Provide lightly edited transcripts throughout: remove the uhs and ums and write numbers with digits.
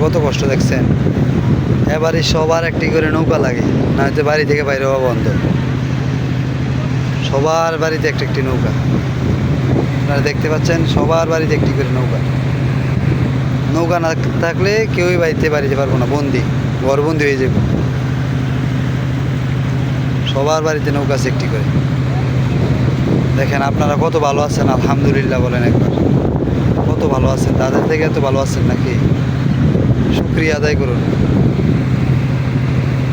কত কষ্ট দেখছেন। এবারে সবার একটি করে নৌকা লাগে, না হয়তো বাড়ি থেকে বাইরে হওয়া বন্ধ। সবার বাড়িতে একটি একটি নৌকা, আপনারা দেখতে পাচ্ছেন, সবার বাড়িতে একটি করে নৌকা। নৌকা না থাকলে কেউই বাড়িতে পারবো না, বন্দি, ঘরবন্দি হয়ে যাবে। সবার বাড়িতে নৌকা আছে একটি করে। দেখেন আপনারা কত ভালো আছেন, আলহামদুলিল্লাহ বলেন একবার। কত ভালো আছেন, তাদের থেকে এত ভালো আছেন নাকি? শুকরিয়া আদায় করুন।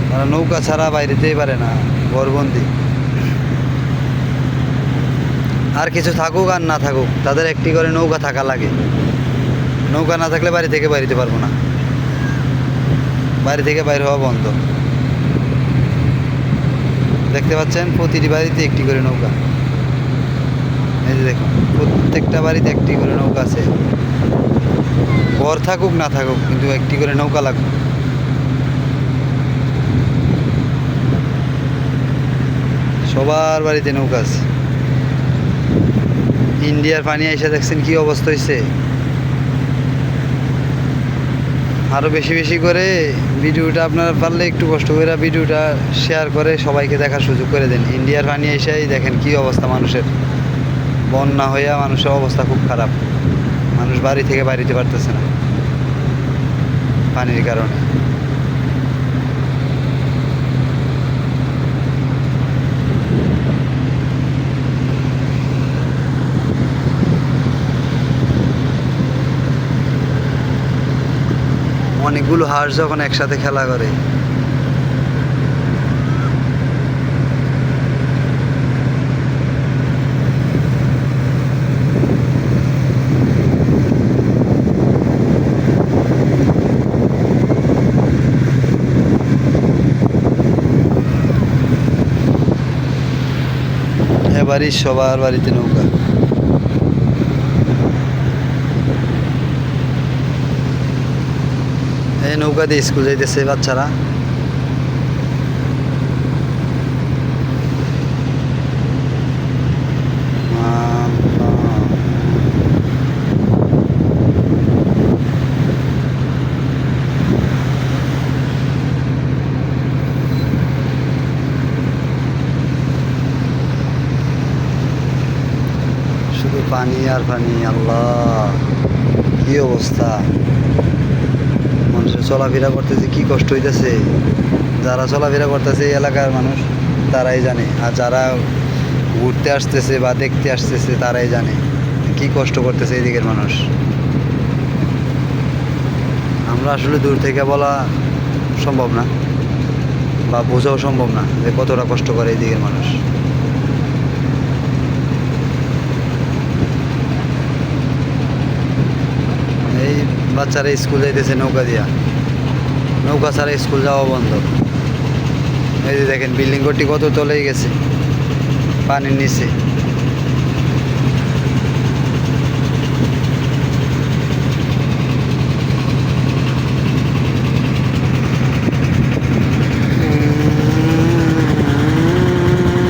তারা নৌকা ছাড়া বাইরেতেই পারে না, ঘরবন্দি। আর কিছু থাকুক আর না থাকুক, তাদের একটি করে নৌকা থাকা লাগে। নৌকা না থাকলে বাড়ি থেকে বাড়িতে পারবো না, বাড়ি থেকে বাইরে হওয়া বন্ধ। দেখতে পাচ্ছেন প্রতিটি বাড়িতে একটি করে নৌকা। এই যে দেখুন, প্রত্যেকটা বাড়িতে একটি করে নৌকা আছে। ঘর থাকুক না থাকুক, কিন্তু একটি করে নৌকা লাগবে। সবার বাড়িতে নৌকা আছে। ইন্ডিয়ার পানি এসে দেখছেন কি অবস্থা হয়েছে। আরও বেশি বেশি করে ভিডিওটা আপনারা পারলে একটু কষ্ট করে ভিডিওটা শেয়ার করে সবাইকে দেখার সুযোগ করে দেন। ইন্ডিয়ার পানি এসেই দেখেন কি অবস্থা মানুষের। বন্যা হইয়া মানুষের অবস্থা খুব খারাপ। মানুষ বাড়ি থেকে বাড়িতে পারতেছে না পানির কারণে। অনেকগুলো হাঁস যখন একসাথে খেলা করে, এবারই সবার বাড়িতে নৌকা। এই নৌকা দিয়ে স্কুল যাইতেছে বাচ্চারা। শুধু পানি আর পানি, আল্লাহ কি অবস্থা। মানুষের চলাফেরা করতেছে কি কষ্ট হইতেছে। যারা চলাফেরা করতেছে এই এলাকার মানুষ তারাই জানে, আর যারা ঘুরতে আসতেছে বা দেখতে আসতেছে তারাই জানে কি কষ্ট করতেছে এই দিকের মানুষ। আমরা আসলে দূর থেকে বলা সম্ভব না বা বোঝাও সম্ভব না যে কতটা কষ্ট করে এই দিকের মানুষ। এই বাচ্চারা স্কুল যাইতেছে নৌকা দিয়া, নৌকা ছাড়া স্কুল যাওয়া বন্ধ। এই যে দেখেন বিল্ডিং ঘরটি কত তলেই গেছে পানির নিচে।